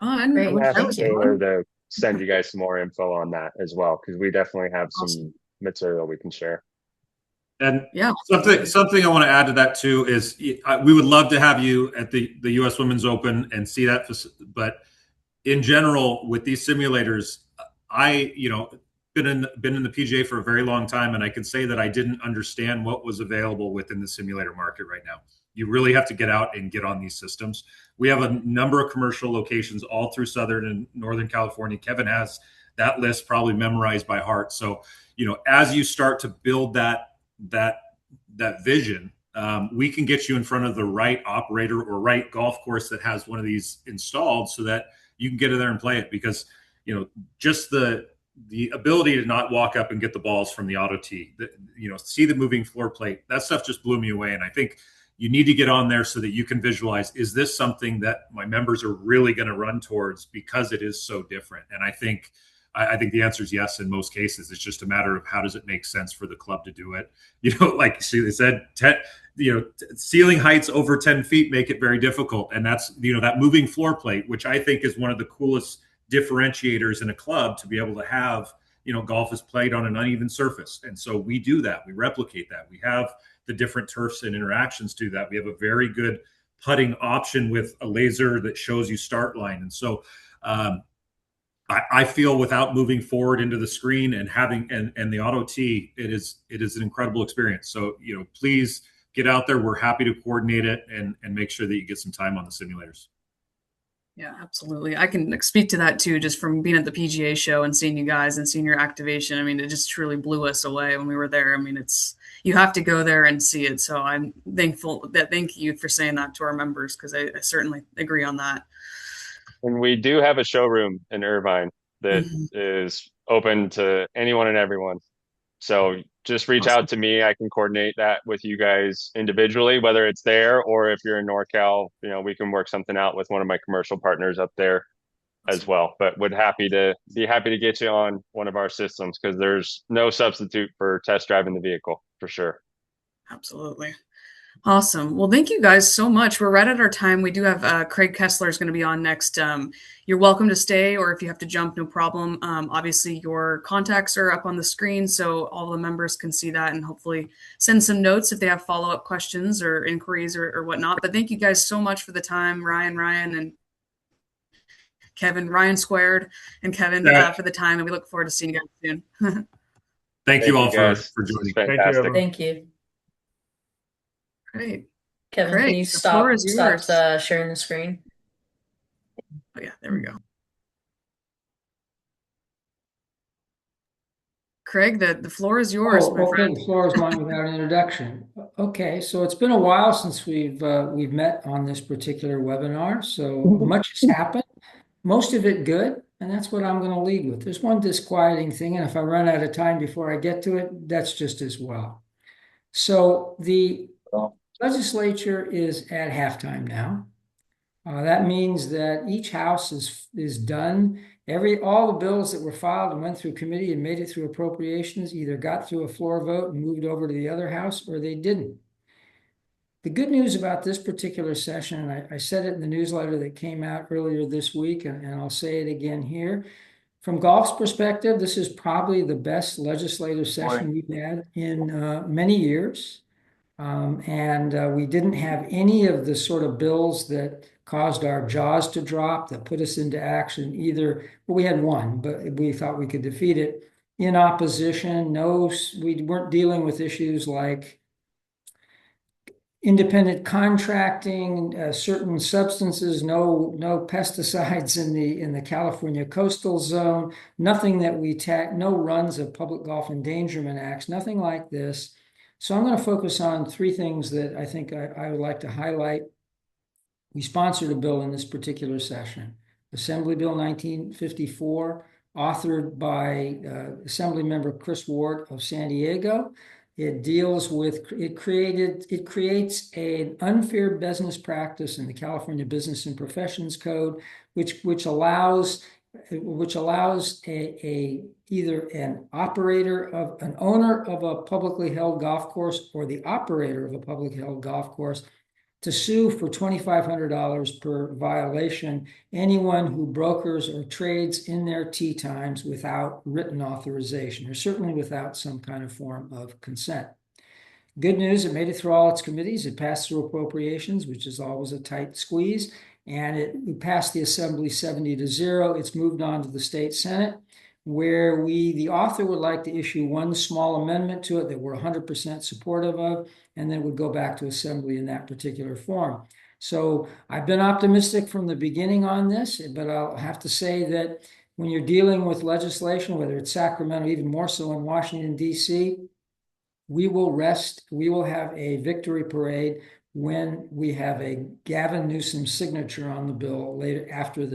I'm asking Taylor to send you guys some more info on that as well, because we definitely have some material we can share. And yeah, something I want to add to that too is we would love to have you at the U.S. Women's Open and see that. But in general, with these simulators, I been in the PGA for a very long time, and I can say that I didn't understand what was available within the simulator market right now. You really have to get out and get on these systems. We have a number of commercial locations all through Southern and Northern California. Kevin has that list probably memorized by heart. So, as you start to build that vision, we can get you in front of the right operator or right golf course that has one of these installed, so that you can get in there and play it. Because just the ability to not walk up and get the balls from the auto tee, see the moving floor plate, that stuff just blew me away. And I think you need to get on there so that you can visualize, is this something that my members are really going to run towards because it is so different? And I think the answer is yes in most cases. It's just a matter of how does it make sense for the club to do it. Like she said, ceiling heights over 10 feet make it very difficult. And that's, that moving floor plate, which I think is one of the coolest differentiators in a club, to be able to have, golf is played on an uneven surface. And so we do that. We replicate that. We have the different turfs and interactions to that. We have a very good putting option with a laser that shows you start line. And so I feel without moving forward into the screen and having and the auto tee, it is an incredible experience. So, please get out there. We're happy to coordinate it and make sure that you get some time on the simulators. Yeah, absolutely. I can speak to that too, just from being at the PGA show and seeing you guys and seeing your activation. I mean, it just truly blew us away when we were there. I mean, you have to go there and see it. So I'm thankful thank you for saying that to our members, because I certainly agree on that. And we do have a showroom in Irvine that is open to anyone and everyone. So just reach Awesome. out to me. I can coordinate that with you guys individually, whether it's there or if you're in NorCal, we can work something out with one of my commercial partners up there as well. But would be happy to get you on one of our systems, because there's no substitute for test driving the vehicle for sure. Absolutely. Awesome. Well, thank you guys so much. We're right at our time. We do have Craig Kessler is going to be on next. You're welcome to stay, or if you have to jump, no problem. Obviously, your contacts are up on the screen, so all the members can see that and hopefully send some notes if they have follow-up questions or inquiries or whatnot. But thank you guys so much for the time, Ryan, and Kevin, Ryan squared, and Kevin for the time, and we look forward to seeing you guys soon. Thank you all for guys. joining. Fantastic. Thank you. Great. Kevin, Great. can you The floor is yours. stop sharing the screen? Oh yeah, there we go. Craig, the floor is yours, my Okay, friend. the floor is mine without introduction. Okay, so it's been a while since we've met on this particular webinar, so much has happened, most of it good, and that's what I'm going to lead with. There's one disquieting thing, and if I run out of time before I get to it, that's just as well. So the legislature is at halftime now. That means that each house is done. All the bills that were filed and went through committee and made it through appropriations either got through a floor vote and moved over to the other house, or they didn't. The good news about this particular session, and I said it in the newsletter that came out earlier this week, and I'll say it again here. From golf's perspective, this is probably the best legislative session we've had in many years. We didn't have any of the sort of bills that caused our jaws to drop, that put us into action either. Well, we had one, but we thought we could defeat it. In opposition, no, we weren't dealing with issues like independent contracting, certain substances, no pesticides in the California coastal zone, nothing that no runs of public golf endangerment acts, nothing like this. So I'm going to focus on three things that I think I would like to highlight. We sponsored a bill in this particular session, Assembly Bill 1954, authored by Assembly Member Chris Ward of San Diego. It creates an unfair business practice in the California Business and Professions Code, which allows either an owner of a publicly held golf course or the operator of a publicly held golf course to sue for $2,500 per violation anyone who brokers or trades in their tee times without written authorization, or certainly without some kind of form of consent. Good news, it made it through all its committees. It passed through appropriations, which is always a tight squeeze, and it passed the Assembly 70-0. It's moved on to the state Senate, where the author would like to issue one small amendment to it that we're 100% supportive of, and then would go back to Assembly in that particular form. So I've been optimistic from the beginning on this, but I'll have to say that when you're dealing with legislation, whether it's Sacramento, even more so in Washington, D.C., we will have a victory parade when we have a Gavin Newsom signature on the bill after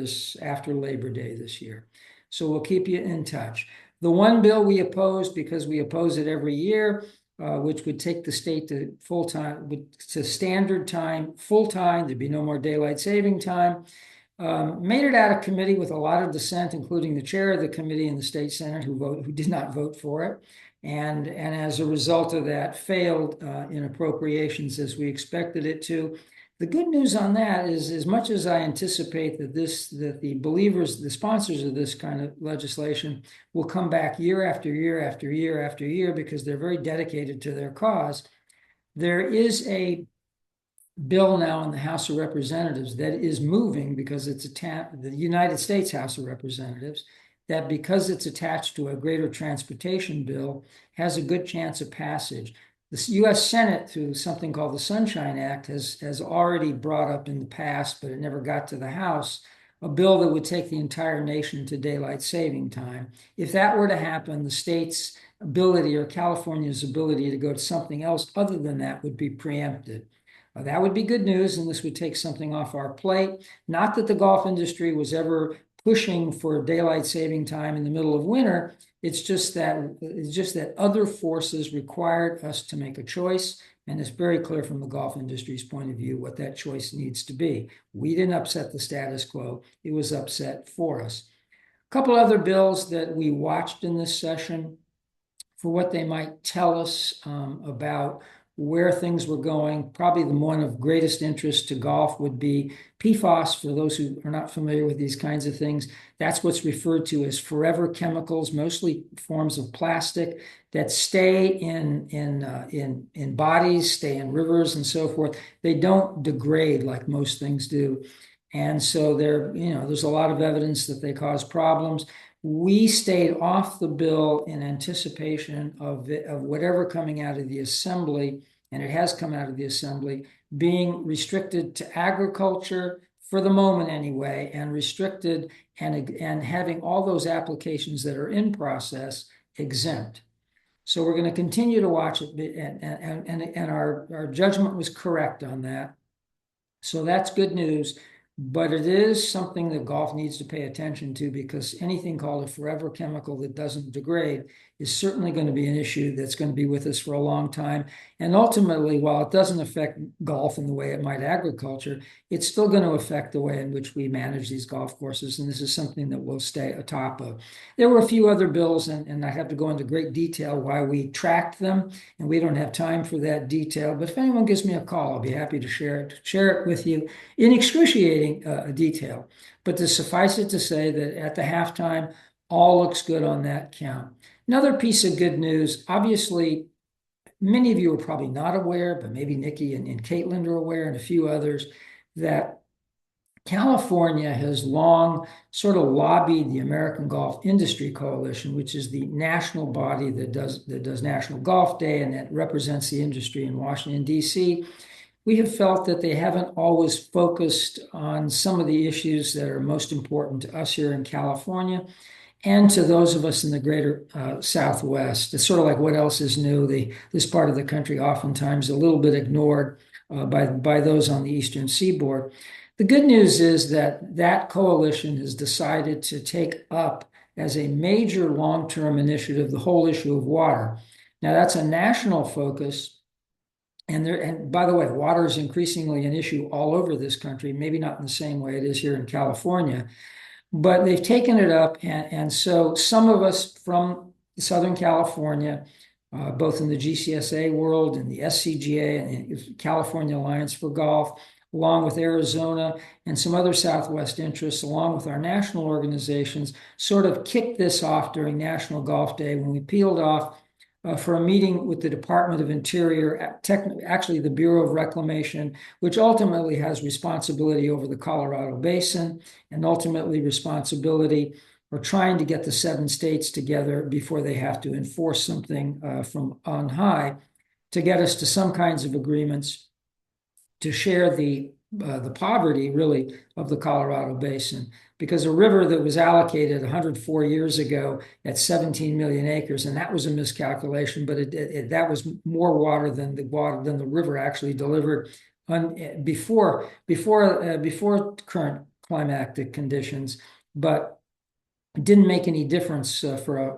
Labor Day this year. So we'll keep you in touch. The one bill we opposed, because we oppose it every year, which would take the state to full time, to standard time, full time. There'd be no more daylight saving time. Made it out of committee with a lot of dissent, including the chair of the committee in the state senate who did not vote for it, and as a result of that, failed in appropriations as we expected it to. The good news on that is, as much as I anticipate that the sponsors of this kind of legislation will come back year after year after year after year because they're very dedicated to their cause, there is a bill now in the House of Representatives that is moving because it's the United States House of Representatives, that because it's attached to a greater transportation bill, has a good chance of passage. The U.S. Senate, through something called the Sunshine Act, has already brought up in the past, but it never got to the House, a bill that would take the entire nation to daylight saving time. If that were to happen, the state's ability, or California's ability, to go to something else other than that would be preempted. That would be good news, and this would take something off our plate. Not that the golf industry was ever pushing for daylight saving time in the middle of winter. It's just that other forces required us to make a choice, and it's very clear from the golf industry's point of view what that choice needs to be. We didn't upset the status quo. It was upset for us. A couple other bills that we watched in this session for what they might tell us about where things were going. Probably the one of greatest interest to golf would be PFAS. For those who are not familiar with these kinds of things, that's what's referred to as forever chemicals, mostly forms of plastic that stay in bodies, stay in rivers and so forth. They don't degrade like most things do. And so there's a lot of evidence that they cause problems. We stayed off the bill in anticipation of whatever coming out of the assembly, and it has come out of the assembly, being restricted to agriculture for the moment anyway, and restricted and having all those applications that are in process exempt. So we're going to continue to watch it, and our judgment was correct on that. So that's good news. But it is something that golf needs to pay attention to, because anything called a forever chemical that doesn't degrade is certainly going to be an issue that's going to be with us for a long time. And ultimately, while it doesn't affect golf in the way it might agriculture, it's still going to affect the way in which we manage these golf courses. And this is something that we'll stay atop of. There were a few other bills, and I have to go into great detail why we tracked them, and we don't have time for that detail. But if anyone gives me a call, I'll be happy to share it with you in excruciating detail. But to suffice it to say that at the halftime, all looks good on that count. Another piece of good news, obviously, many of you are probably not aware, but maybe Nikki and Caitlin are aware, and a few others, that California has long sort of lobbied the American Golf Industry Coalition, which is the national body that does National Golf Day and that represents the industry in Washington, D.C. We have felt that they haven't always focused on some of the issues that are most important to us here in California and to those of us in the greater Southwest. It's sort of like what else is new. This part of the country oftentimes a little bit ignored by those on the Eastern Seaboard. The good news is that coalition has decided to take up as a major long-term initiative the whole issue of water. Now, that's a national focus. And by the way, water is increasingly an issue all over this country, maybe not in the same way it is here in California, but they've taken it up. And so some of us from Southern California, both in the GCSA world and the SCGA and the California Alliance for Golf, along with Arizona and some other Southwest interests, along with our national organizations, sort of kicked this off during National Golf Day when we peeled off for a meeting with the Department of Interior, actually the Bureau of Reclamation, which ultimately has responsibility over the Colorado Basin and ultimately responsibility for trying to get the 7 states together before they have to enforce something from on high to get us to some kinds of agreements to share the poverty, really, of the Colorado Basin. Because a river that was allocated 104 years ago at 17 million acres, and that was a miscalculation, but that was more water than the river actually delivered before current climatic conditions, but it didn't make any difference for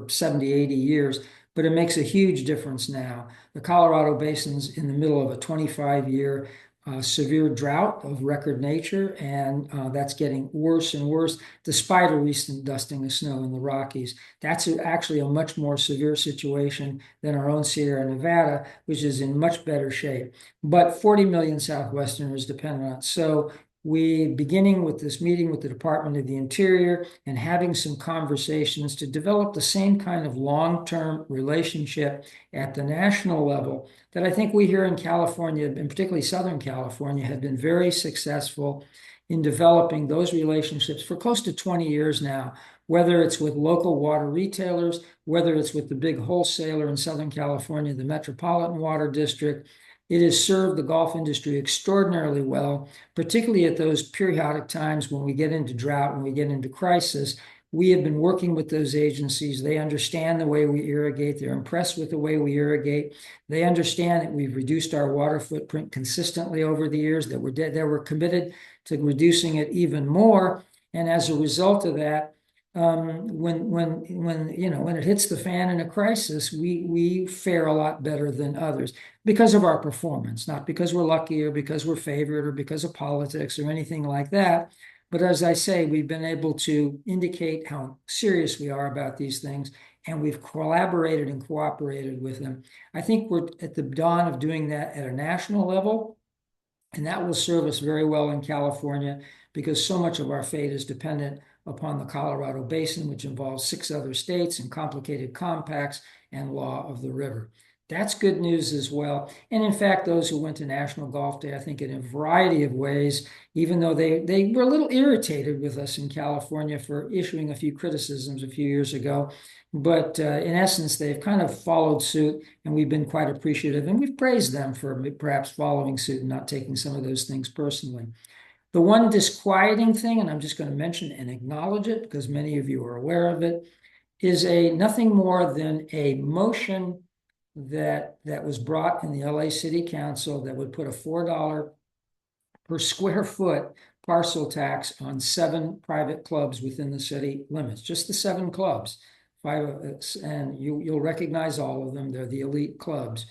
70, 80 years. but it makes a huge difference now. The Colorado Basin's in the middle of a 25-year severe drought of record nature, and that's getting worse and worse despite a recent dusting of snow in the Rockies. That's actually a much more severe situation than our own Sierra Nevada, which is in much better shape. But 40 million Southwesterners depend on it. So we, beginning with this meeting with the Department of the Interior and having some conversations to develop the same kind of long-term relationship at the national level that I think we here in California, and particularly Southern California, have been very successful in developing those relationships for close to 20 years now, whether it's with local water retailers, whether it's with the big wholesaler in Southern California, the Metropolitan Water District. It has served the golf industry extraordinarily well, particularly at those periodic times when we get into drought, when we get into crisis. We have been working with those agencies. They understand the way we irrigate. They're impressed with the way we irrigate. They understand that we've reduced our water footprint consistently over the years, that we're committed to reducing it even more. And as a result of that, when it hits the fan in a crisis, we fare a lot better than others because of our performance, not because we're lucky or because we're favored or because of politics or anything like that. But as I say, we've been able to indicate how serious we are about these things, and we've collaborated and cooperated with them. I think we're at the dawn of doing that at a national level, and that will serve us very well in California because so much of our fate is dependent upon the Colorado Basin, which involves 6 other states and complicated compacts and law of the river. That's good news as well. And in fact, those who went to National Golf Day, I think in a variety of ways, even though they were a little irritated with us in California for issuing a few criticisms a few years ago, but in essence, they've kind of followed suit, and we've been quite appreciative, and we've praised them for perhaps following suit and not taking some of those things personally. The one disquieting thing, and I'm just going to mention and acknowledge it because many of you are aware of it, is nothing more than a motion that was brought in the LA City Council that would put a $4 per square foot parcel tax on 7 private clubs within the city limits, just the 7 clubs. And you'll recognize all of them. They're the elite clubs.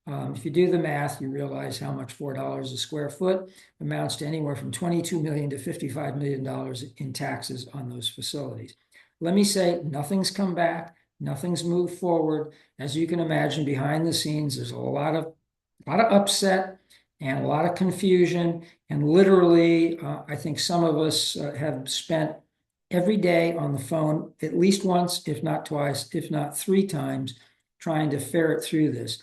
If you do the math, you realize how much $4 a square foot amounts to anywhere from $22 million to $55 million in taxes on those facilities. Let me say, nothing's come back, nothing's moved forward. As you can imagine, behind the scenes, there's a lot of upset and a lot of confusion. And literally, I think some of us have spent every day on the phone at least once, if not twice, if not 3 times, trying to ferret through this.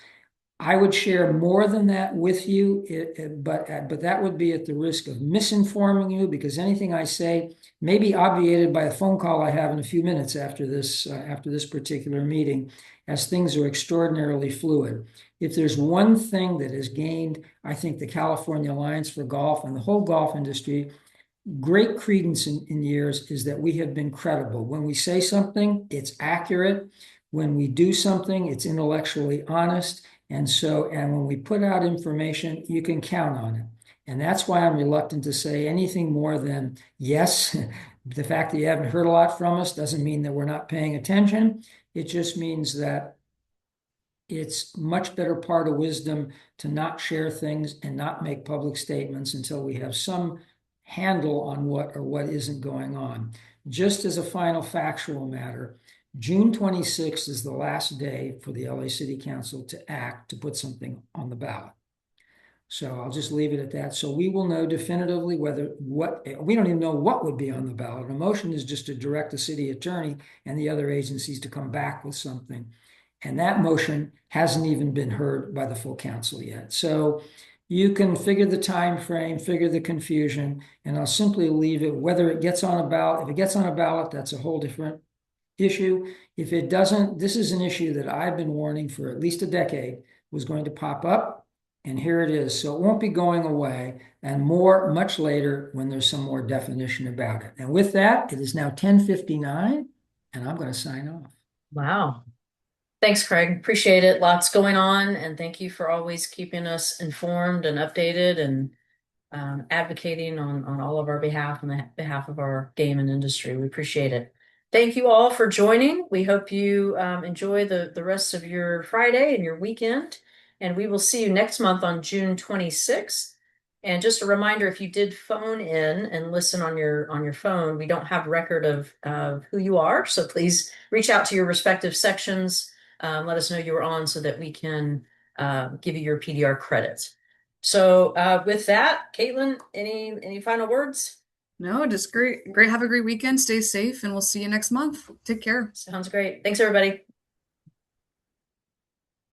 I would share more than that with you, but that would be at the risk of misinforming you because anything I say may be obviated by a phone call I have in a few minutes after this particular meeting, as things are extraordinarily fluid. If there's one thing that has gained, I think, the California Alliance for Golf and the whole golf industry great credence in years is that we have been credible. When we say something, it's accurate. When we do something, it's intellectually honest. And when we put out information, you can count on it. And that's why I'm reluctant to say anything more than yes. The fact that you haven't heard a lot from us doesn't mean that we're not paying attention. It just means that it's much better part of wisdom to not share things and not make public statements until we have some handle on what or what isn't going on. Just as a final factual matter, June 26th is the last day for the LA City Council to act to put something on the ballot. So I'll just leave it at that. So we will know definitively we don't even know what would be on the ballot. A motion is just to direct the city attorney and the other agencies to come back with something. And that motion hasn't even been heard by the full council yet. So you can figure the time frame, figure the confusion, and I'll simply leave it whether it gets on a ballot. If it gets on a ballot, that's a whole different issue. If it doesn't, this is an issue that I've been warning for at least a decade was going to pop up, and here it is. So it won't be going away, and much later when there's some more definition about it. And with that, it is now 10:59, and I'm going to sign off. Wow. Thanks, Craig. Appreciate it. Lots going on, and thank you for always keeping us informed and updated and advocating on all of our behalf and the behalf of our game and industry. We appreciate it. Thank you all for joining. We hope you enjoy the rest of your Friday and your weekend. And we will see you next month on June 26th. And just a reminder, if you did phone in and listen on your phone, we don't have record of who you are. So please reach out to your respective sections. Let us know you were on so that we can give you your PDR credits. So with that, Caitlin, any final words? No, just great. Great. Have a great weekend. Stay safe, and we'll see you next month. Take care. Sounds great. Thanks, everybody.